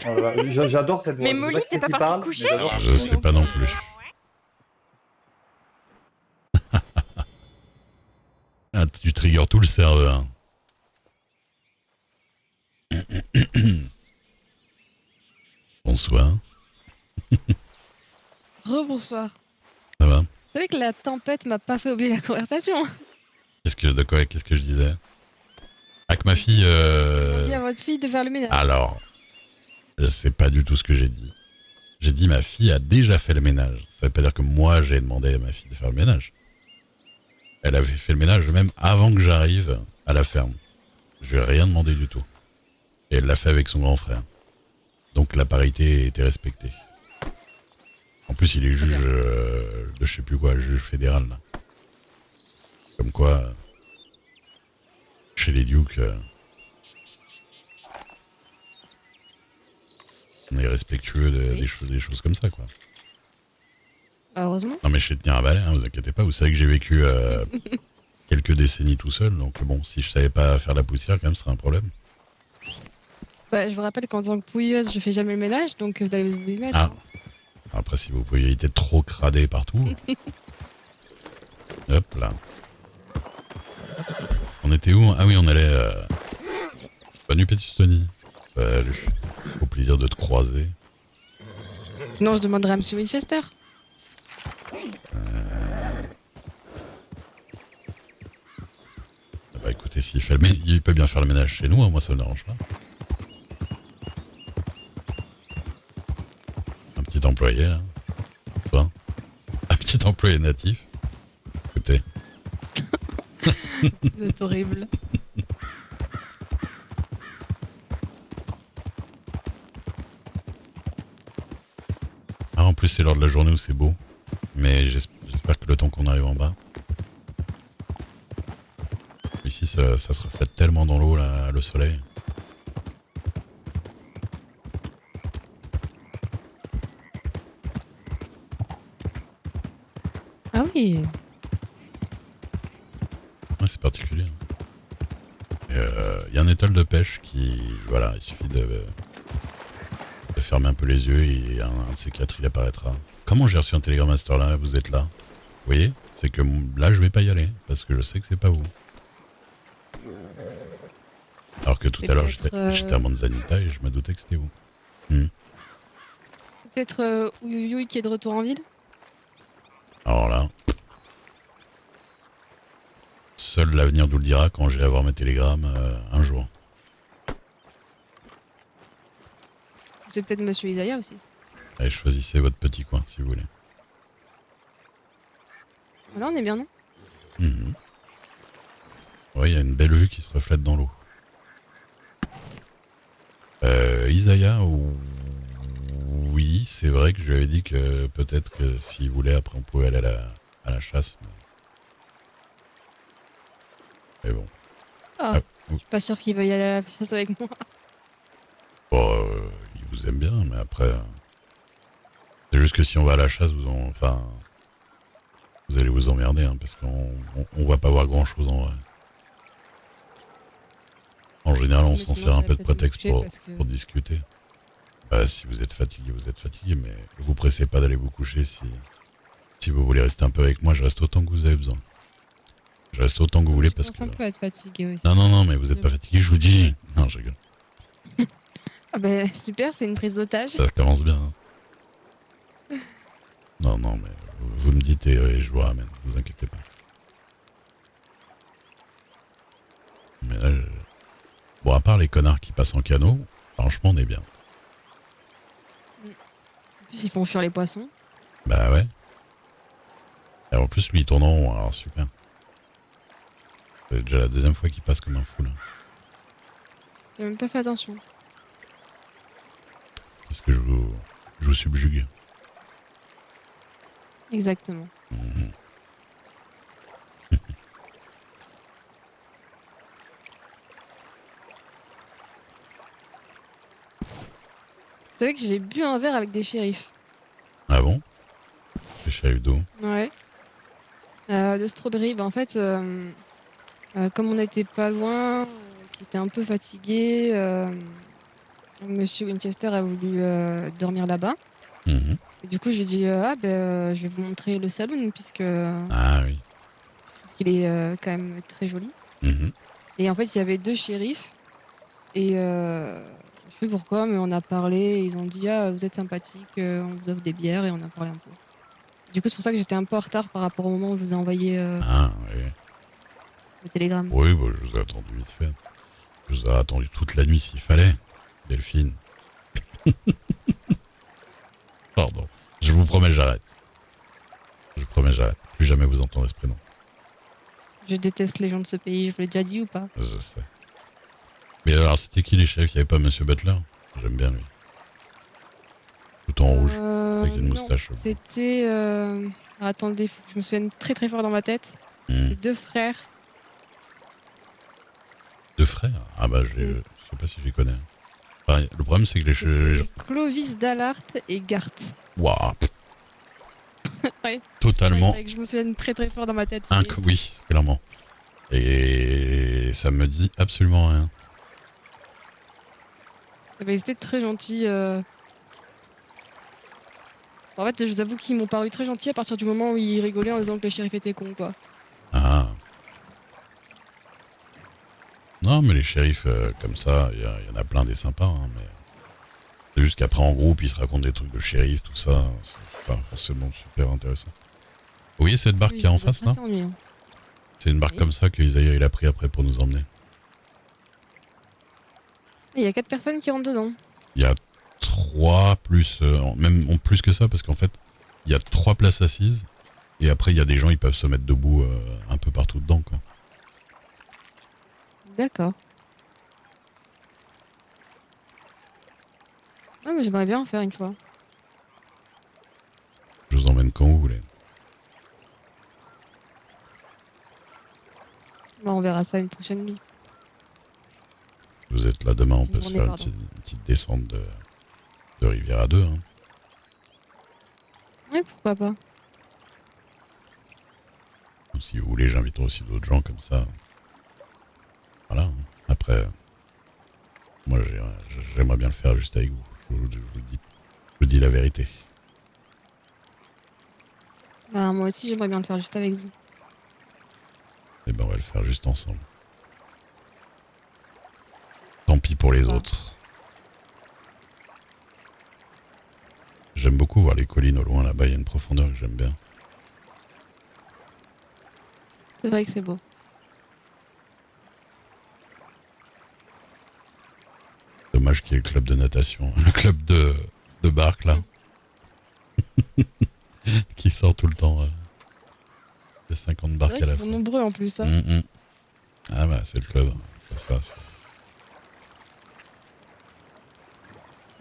Oh là là, j'adore cette Mais voix. Je sais Molly, pas qui t'es c'est pas qui partie te parle, mais coucher? j'adore cette Je voix. sais pas non plus. Ah, tu triggers tout le serveur. Bonsoir. Rebonsoir. Ça va? Vous savez que la tempête m'a pas fait oublier la conversation. Qu'est-ce que je disais? Avec ma fille. Demandez à votre fille de faire le ménage. Alors, je sais pas du tout ce que j'ai dit. J'ai dit ma fille a déjà fait le ménage. Ça veut pas dire que moi j'ai demandé à ma fille de faire le ménage. Elle avait fait le ménage même avant que j'arrive à la ferme. Je lui ai rien demandé du tout. Et elle l'a fait avec son grand frère. Donc la parité était respectée. En plus, il est juge de je sais plus quoi, juge fédéral. Là. Comme quoi, chez les Dukes, on est respectueux des choses comme ça, quoi. Heureusement. Non mais je sais tenir un balai, hein, vous inquiétez pas. Vous savez que j'ai vécu quelques décennies tout seul, donc bon, si je savais pas faire la poussière, quand même, ce serait un problème. Bah, je vous rappelle qu'en tant que pouilleuse, je fais jamais le ménage, donc vous allez vous y mettre. Ah, après si vous pouviez éviter de trop crader partout. Hop là. On était où? Ah oui, on allait... Salut Petit Tony. Salut. Au plaisir de te croiser. Sinon, je demanderai à M. Winchester. Bah écoutez, s'il fait il peut bien faire le ménage chez nous, hein, moi ça me dérange pas. Un petit employé là. Soit. Un petit employé natif. Écoutez. C'est horrible. Ah en plus c'est l'heure de la journée où c'est beau. Mais j'espère que le temps qu'on arrive en bas. Ici ça se reflète tellement dans l'eau là, le soleil. Ah oui. Ouais, c'est particulier. Il y a un étal de pêche qui... Voilà, il suffit de fermer un peu les yeux et un de ces quatre il apparaîtra. Comment j'ai reçu un télégramme à cette heure-là? Vous êtes là? Vous voyez? C'est que là je vais pas y aller parce que je sais que c'est pas vous. Alors que tout à l'heure j'étais à Manzanita et je me doutais que c'était vous. Peut-être Ouyouyoui qui est de retour en ville. Alors là... Seul l'avenir nous le dira quand j'irai voir mes télégrammes un jour. C'est peut-être Monsieur Isaiah aussi. Allez, choisissez votre petit coin si vous voulez. Voilà, on est bien, non? Oui, il y a une belle vue qui se reflète dans l'eau. Isaiah, oui, c'est vrai que je lui avais dit que peut-être que s'il voulait, après on pouvait aller à la chasse. Mais bon. Ah, je suis pas sûr qu'il veuille aller à la chasse avec moi. Bon, il vous aime bien, mais après... c'est juste que si on va à la chasse, vous allez vous emmerder, hein, parce qu'on va pas voir grand-chose en vrai. En général, on s'en sert un peu de prétexte pour discuter. Bah, si vous êtes fatigué, vous êtes fatigué, mais vous pressez pas d'aller vous coucher si vous voulez rester un peu avec moi, je reste autant que vous avez besoin. Je reste autant que vous voulez parce que... Je pense un peu être fatigué aussi. Non, mais vous êtes pas fatigué, je vous dis. Non, je rigole. Ah bah super, c'est une prise d'otage. Ça commence bien. Hein. Non, mais vous me dites et je vous ramène, vous inquiétez pas. Mais là, bon, à part les connards qui passent en canot, franchement, on est bien. En plus, ils font fuir les poissons. Bah ouais. Et en plus, lui, il tourne en rond, alors super. C'est déjà la deuxième fois qu'il passe comme un fou, là. J'ai même pas fait attention. Parce que je vous subjugue. Exactement. Vous savez que j'ai bu un verre avec des shérifs. Ah bon? Les shérifs d'eau. Ouais. De Strawberry, bah en fait, comme on n'était pas loin, qui était un peu fatigué, Monsieur Winchester a voulu dormir là-bas. Mhm. Et du coup, je lui ai dit ah ben je vais vous montrer le saloon puisque Ah oui. il est quand même très joli. Mhm. Et en fait, il y avait deux shérifs et je sais pas pourquoi, mais on a parlé. Et ils ont dit ah vous êtes sympathique, on vous offre des bières et on a parlé un peu. Du coup, c'est pour ça que j'étais un peu en retard par rapport au moment où je vous ai envoyé Ah oui. le télégramme. Oui, bah, je vous ai attendu vite fait. Je vous ai attendu toute la nuit s'il fallait. Delphine. Pardon. Je vous promets, j'arrête. Je vous promets, j'arrête. Plus jamais vous entendrez ce prénom. Je déteste les gens de ce pays, je vous l'ai déjà dit ou pas? Je sais. Mais alors, c'était qui les chefs? Il n'y avait pas Monsieur Butler? J'aime bien lui. Tout en rouge. Avec une Non, moustache. c'était. Alors, attendez, faut que je me souvienne très très fort dans ma tête. Hmm. C'est deux frères. Deux frères? Ah bah, je sais pas si je les connais. Enfin, le problème, c'est que les... Clovis Dallart et Gart. Waouh. Ouais. Totalement. Ouais, que je me souvienne très très fort dans ma tête. Oui, clairement. Et ça me dit absolument rien. Ils étaient très gentils. En fait, je vous avoue qu'ils m'ont paru très gentils à partir du moment où ils rigolaient en disant que le shérif était con, quoi. Ah. Non, mais les shérifs comme ça, il y en a plein des sympas. Hein, mais c'est juste qu'après, en groupe, ils se racontent des trucs de shérif, tout ça. C'est pas forcément super intéressant. Vous voyez cette barque Oui, qui est en ça doit face, être là? assez ennuyant. C'est une barque Oui. comme ça que Isaiah il a pris après pour nous emmener. Il y a 4 personnes qui rentrent dedans. Il y a 3 plus... même plus que ça, parce qu'en fait, il y a 3 places assises. Et après, il y a des gens, ils peuvent se mettre debout un peu partout dedans, quoi. D'accord. Ah, mais j'aimerais bien en faire une fois. Je vous emmène quand vous voulez. Bon, on verra ça une prochaine nuit. Vous êtes là demain, on Une peut se journée, faire une pardon. petite descente de rivière à deux. Hein. Oui, pourquoi pas. Donc, si vous voulez, j'inviterai aussi d'autres gens comme ça. Voilà. Hein. Après, moi j'aimerais bien le faire juste avec vous. Je vous dis la vérité. Bah, moi aussi, j'aimerais bien le faire juste avec vous. Et ben on va le faire juste ensemble. Tant pis pour les Ah. autres. J'aime beaucoup voir les collines au loin là-bas, il y a une profondeur que j'aime bien. C'est vrai que c'est beau. Dommage qu'il y ait le club de natation, le club de barque là. Qui sort tout le temps. Il y a 50 C'est barques vrai à la qu'ils sont fois. nombreux en plus. Hein. Ah bah c'est le club. Ça.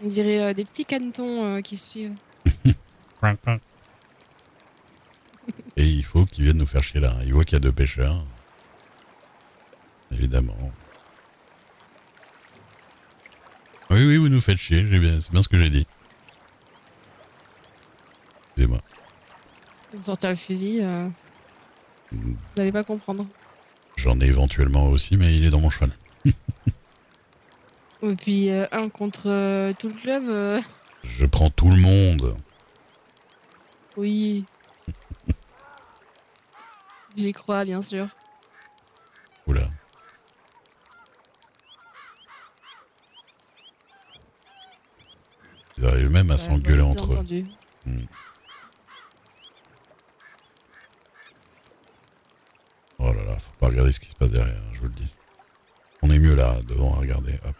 On dirait des petits canetons qui se suivent. Et il faut qu'ils viennent nous faire chier là. Ils voient qu'il y a 2 pêcheurs. Évidemment. Oui, vous nous faites chier. C'est bien ce que j'ai dit. Excusez-moi. Vous sortir le fusil, vous n'allez pas comprendre. J'en ai éventuellement aussi, mais il est dans mon cheval. Et puis un contre tout le club, Je prends tout le monde. oui. J'y crois, bien sûr. Oula. Ils arrivent même à s'engueuler Ouais, entre eux. entendu. Oh là là, faut pas regarder ce qui se passe derrière, je vous le dis. On est mieux là, devant à regarder, hop.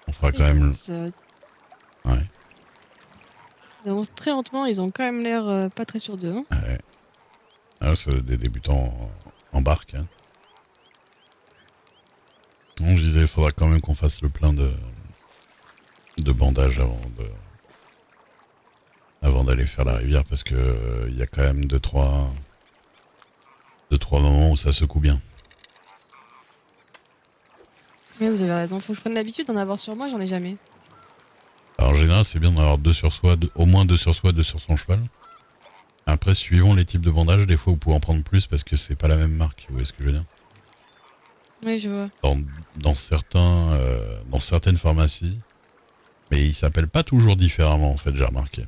On fera quand même... Ouais. Ils avancent très lentement, ils ont quand même l'air pas très sûrs d'eux. Hein. Ouais. Ah, c'est des débutants en barque. Hein. On disait, il faudra quand même qu'on fasse le plein de bandages avant d'aller faire la rivière parce que il y a quand même deux trois moments où ça secoue bien. Mais vous avez raison, faut que je prenne l'habitude d'en avoir sur moi, j'en ai jamais. Alors en général, c'est bien d'en avoir 2 sur soi, au moins 2 sur soi, 2 sur son cheval. Après, suivant les types de bandages, des fois vous pouvez en prendre plus parce que c'est pas la même marque, vous voyez ce que je veux dire. Oui, je vois. Dans certaines pharmacies, mais ils s'appellent pas toujours différemment en fait, j'ai remarqué.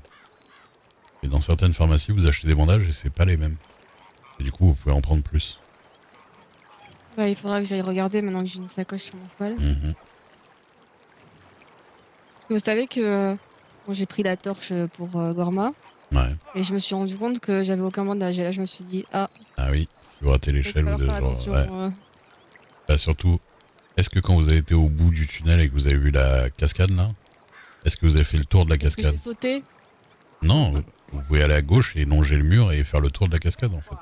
Et dans certaines pharmacies, vous achetez des bandages et c'est pas les mêmes. Et du coup, vous pouvez en prendre plus. Bah, il faudra que j'aille regarder maintenant que j'ai une sacoche sur mon cheval. Mhm. Parce que vous savez que bon, j'ai pris la torche pour Gorma Ouais. et je me suis rendu compte que j'avais aucun bandage. Et là, je me suis dit, ah, Ah oui, si vous ratez il va l'échelle, vous falloir devez faire genre. attention. Ouais. Bah surtout, est-ce que quand vous avez été au bout du tunnel et que vous avez vu la cascade là, est-ce que vous avez fait le tour de la Est-ce que j'ai cascade? sauté? Non, Non, non. vous pouvez aller à gauche et longer le mur et faire le tour de la cascade en fait.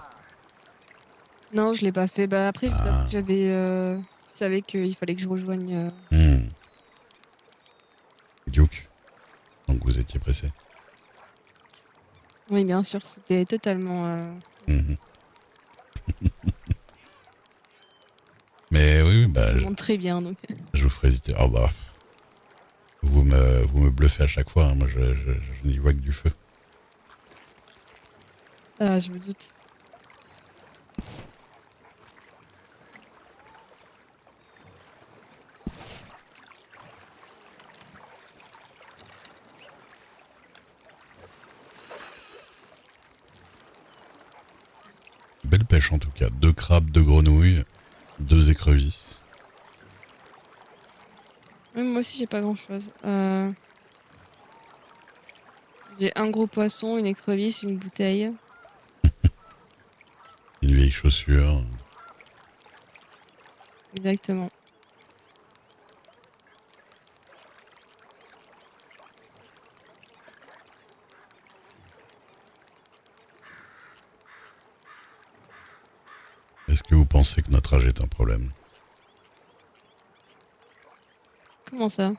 Non, je l'ai pas fait. Bah, après, je vous avoue que Ah. j'avais. Je savais qu'il fallait que je rejoigne. Hmm. Duke. Donc vous étiez pressé. Oui, bien sûr, c'était totalement. Mhm. Mais oui, Je bah, vous montre très bien. Donc. je vous ferai hésiter. Oh bah, vous me bluffez à chaque fois. Hein. Moi, je n'y vois que du feu. Ah, je me doute. Belle pêche en tout cas. 2 crabes, 2 grenouilles, 2 écrevisses. Oui, moi aussi, j'ai pas grand-chose. J'ai un gros poisson, une écrevisse, une bouteille. Une vieille chaussure. Exactement. Est-ce que vous pensez que notre âge est un problème? Comment ça?